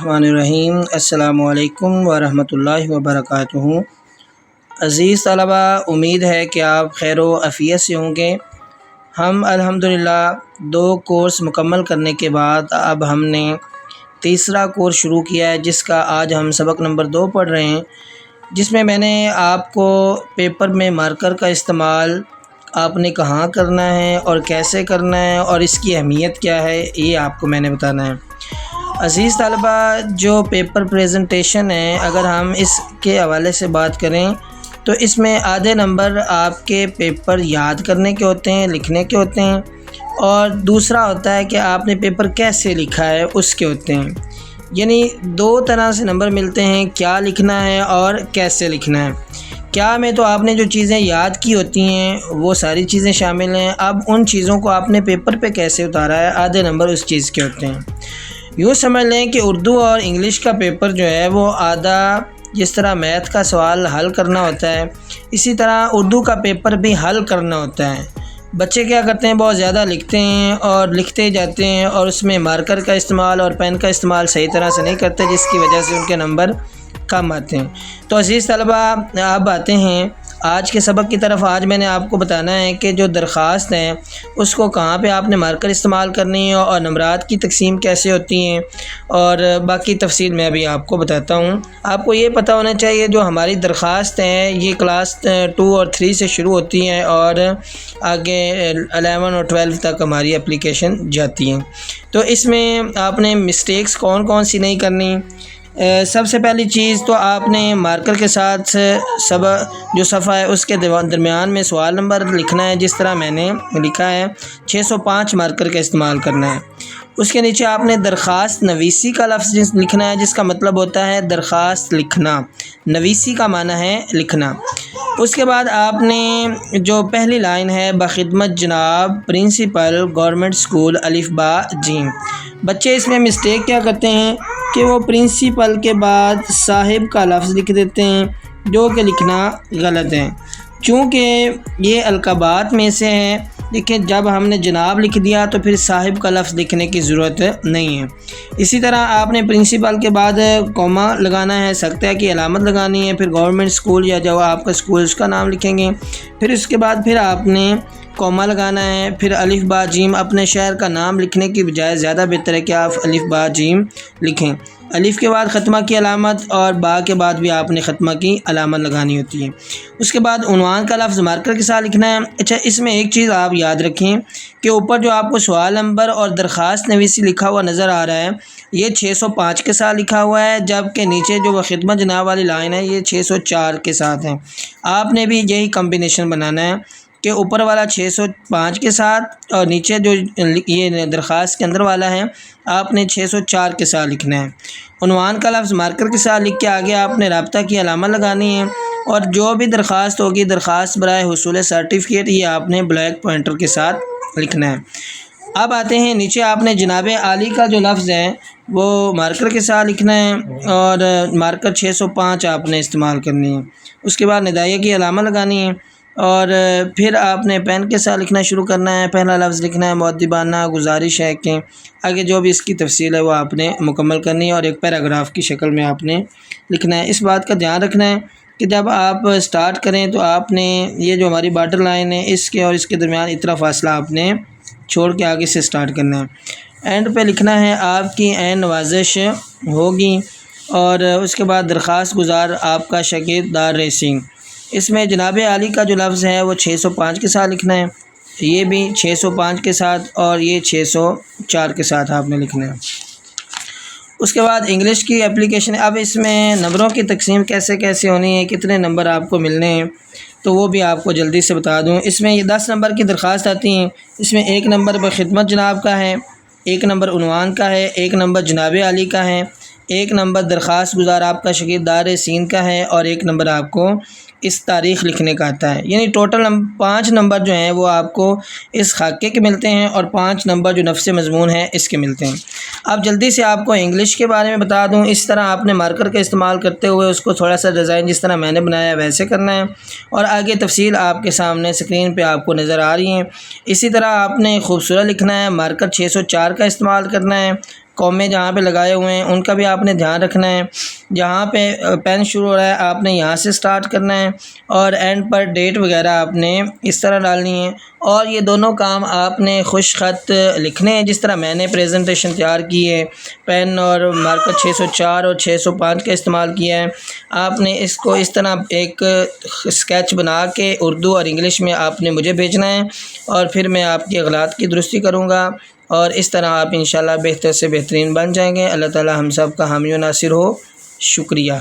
الرحمن الرحیم۔ السلام علیکم ورحمۃ اللہ وبرکاتہ۔ عزیز طلبہ، امید ہے کہ آپ خیر و عافیت سے ہوں گے۔ ہم الحمدللہ 2 کورس مکمل کرنے کے بعد اب ہم نے تیسرا کورس شروع کیا ہے، جس کا آج ہم سبق نمبر 2 پڑھ رہے ہیں، جس میں میں نے آپ کو پیپر میں مارکر کا استعمال آپ نے کہاں کرنا ہے اور کیسے کرنا ہے اور اس کی اہمیت کیا ہے، یہ آپ کو میں نے بتانا ہے۔ عزیز طلبہ، جو پیپر پریزنٹیشن ہے، اگر ہم اس کے حوالے سے بات کریں تو اس میں آدھے نمبر آپ کے پیپر یاد کرنے کے ہوتے ہیں، لکھنے کے ہوتے ہیں، اور دوسرا ہوتا ہے کہ آپ نے پیپر کیسے لکھا ہے اس کے ہوتے ہیں۔ یعنی 2 طرح سے نمبر ملتے ہیں، کیا لکھنا ہے اور کیسے لکھنا ہے۔ کیا میں تو آپ نے جو چیزیں یاد کی ہوتی ہیں وہ ساری چیزیں شامل ہیں، اب ان چیزوں کو آپ نے پیپر پہ کیسے اتارا ہے، آدھے نمبر اس چیز کے ہوتے ہیں۔ یوں سمجھ لیں کہ اردو اور انگلش کا پیپر جو ہے وہ آدھا، جس طرح میتھ کا سوال حل کرنا ہوتا ہے، اسی طرح اردو کا پیپر بھی حل کرنا ہوتا ہے۔ بچے کیا کرتے ہیں، بہت زیادہ لکھتے ہیں اور لکھتے جاتے ہیں، اور اس میں مارکر کا استعمال اور پین کا استعمال صحیح طرح سے نہیں کرتے، جس کی وجہ سے ان کے نمبر کم آتے ہیں۔ تو عزیز طلبہ، اب آتے ہیں آج کے سبق کی طرف۔ آج میں نے آپ کو بتانا ہے کہ جو درخواست ہیں اس کو کہاں پہ آپ نے مارکر استعمال کرنی ہے اور نمبرات کی تقسیم کیسے ہوتی ہیں، اور باقی تفصیل میں ابھی آپ کو بتاتا ہوں۔ آپ کو یہ پتہ ہونا چاہیے جو ہماری درخواست ہیں یہ کلاس 2 اور 3 سے شروع ہوتی ہیں اور آگے 11 اور 12 تک ہماری اپلیکیشن جاتی ہیں۔ تو اس میں آپ نے مسٹیکس کون کون سی نہیں کرنی۔ سب سے پہلی چیز تو آپ نے مارکر کے ساتھ جو صفحہ ہے اس کے درمیان میں سوال نمبر لکھنا ہے، جس طرح میں نے لکھا ہے 605 مارکر کا استعمال کرنا ہے۔ اس کے نیچے آپ نے درخواست نویسی کا لفظ لکھنا ہے، جس کا مطلب ہوتا ہے درخواست لکھنا۔ نویسی کا معنی ہے لکھنا۔ اس کے بعد آپ نے جو پہلی لائن ہے، بخدمت جناب پرنسپل گورنمنٹ اسکول الف با جیم۔ بچے اس میں مسٹیک کیا کرتے ہیں کہ وہ پرنسپل کے بعد صاحب کا لفظ لکھ دیتے ہیں، جو کہ لکھنا غلط ہے، چونکہ یہ القابات میں سے ہے۔ لیکن جب ہم نے جناب لکھ دیا تو پھر صاحب کا لفظ لکھنے کی ضرورت نہیں ہے۔ اسی طرح آپ نے پرنسپل کے بعد کوما لگانا ہے، سکتہ کی علامت لگانی ہے، پھر گورنمنٹ اسکول یا جو آپ کا اسکول اس کا نام لکھیں گے، پھر اس کے بعد پھر آپ نے کوما لگانا ہے، پھر الف با جیم۔ اپنے شہر کا نام لکھنے کی بجائے زیادہ بہتر ہے کہ آپ الف با جیم لکھیں۔ الف کے بعد ختمہ کی علامت اور با کے بعد بھی آپ نے ختمہ کی علامت لگانی ہوتی ہے۔ اس کے بعد عنوان کا لفظ مارکر کے ساتھ لکھنا ہے۔ اچھا، اس میں ایک چیز آپ یاد رکھیں کہ اوپر جو آپ کو سوال نمبر اور درخواست نویسی لکھا ہوا نظر آ رہا ہے، یہ 605 کے ساتھ لکھا ہوا ہے، جبکہ نیچے جو خدمت جناب والی لائن ہے یہ 604 کے ساتھ ہے۔ آپ نے بھی یہی کمبینیشن بنانا ہے کہ اوپر والا 605 کے ساتھ اور نیچے جو یہ درخواست کے اندر والا ہے آپ نے 604 کے ساتھ لکھنا ہے۔ عنوان کا لفظ مارکر کے ساتھ لکھ کے آگے آپ نے رابطہ کی علامت لگانی ہے، اور جو بھی درخواست ہوگی، درخواست برائے حصول سرٹیفکیٹ، یہ آپ نے بلیک پوائنٹر کے ساتھ لکھنا ہے۔ اب آتے ہیں نیچے آپ نے جناب عالی کا جو لفظ ہے وہ مارکر کے ساتھ لکھنا ہے، اور مارکر 605 آپ نے استعمال کرنی ہے۔ اس کے بعد ندائیہ کی علامت لگانی ہے، اور پھر آپ نے پین کے ساتھ لکھنا شروع کرنا ہے۔ پہلا لفظ لکھنا ہے مؤدبانہ گزارش ہے کہ آگے جو بھی اس کی تفصیل ہے وہ آپ نے مکمل کرنی ہے، اور ایک پیراگراف کی شکل میں آپ نے لکھنا ہے۔ اس بات کا دھیان رکھنا ہے کہ جب آپ سٹارٹ کریں تو آپ نے یہ جو ہماری بارڈر لائن ہے اس کے اور اس کے درمیان اتنا فاصلہ آپ نے چھوڑ کے آگے سے سٹارٹ کرنا ہے۔ اینڈ پہ لکھنا ہے آپ کی عین نوازش ہوگی، اور اس کے بعد درخواست گزار آپ کا شاگرد دار ریسنگ۔ اس میں جناب عالی کا جو لفظ ہے وہ 605 کے ساتھ لکھنا ہے، یہ بھی 605 کے ساتھ، اور یہ 604 کے ساتھ آپ نے لکھنا ہے۔ اس کے بعد انگلش کی اپلیکیشن۔ اب اس میں نمبروں کی تقسیم کیسے کیسے ہونی ہے، کتنے نمبر آپ کو ملنے ہیں، تو وہ بھی آپ کو جلدی سے بتا دوں۔ اس میں یہ 10 نمبر کی درخواست آتی ہیں۔ اس میں 1 نمبر بخدمت جناب کا ہے، 1 نمبر عنوان کا ہے، 1 نمبر جناب عالی کا ہے، 1 نمبر درخواست گزار آپ کا شاگرد دار سین کا ہے، اور 1 نمبر آپ کو اس تاریخ لکھنے کا آتا ہے۔ یعنی ٹوٹل 5 نمبر جو ہیں وہ آپ کو اس خاکے کے ملتے ہیں، اور 5 نمبر جو نفس مضمون ہے اس کے ملتے ہیں۔ اب جلدی سے آپ کو انگلش کے بارے میں بتا دوں۔ اس طرح آپ نے مارکر کا استعمال کرتے ہوئے اس کو تھوڑا سا ڈیزائن جس طرح میں نے بنایا ہے ویسے کرنا ہے، اور آگے تفصیل آپ کے سامنے اسکرین پہ آپ کو نظر آ رہی ہیں۔ اسی طرح آپ نے خوبصورت لکھنا ہے، مارکر 604 کا استعمال کرنا ہے، کومے جہاں پہ لگائے ہوئے ہیں ان کا بھی آپ نے دھیان رکھنا ہے۔ جہاں پہ پین شروع ہو رہا ہے آپ نے یہاں سے سٹارٹ کرنا ہے، اور اینڈ پر ڈیٹ وغیرہ آپ نے اس طرح ڈالنی ہے۔ اور یہ دونوں کام آپ نے خوش خط لکھنے ہیں، جس طرح میں نے پریزنٹیشن تیار کی ہے، پین اور مارکر 604 اور 605 کا استعمال کیا ہے۔ آپ نے اس کو اس طرح ایک اسکیچ بنا کے اردو اور انگلش میں آپ نے مجھے بھیجنا ہے، اور پھر میں آپ کی غلطات کی درستی کروں گا، اور اس طرح آپ انشاءاللہ بہتر سے بہترین بن جائیں گے۔ اللہ تعالی ہم سب کا حامی و ناصر ہو۔ شکریہ۔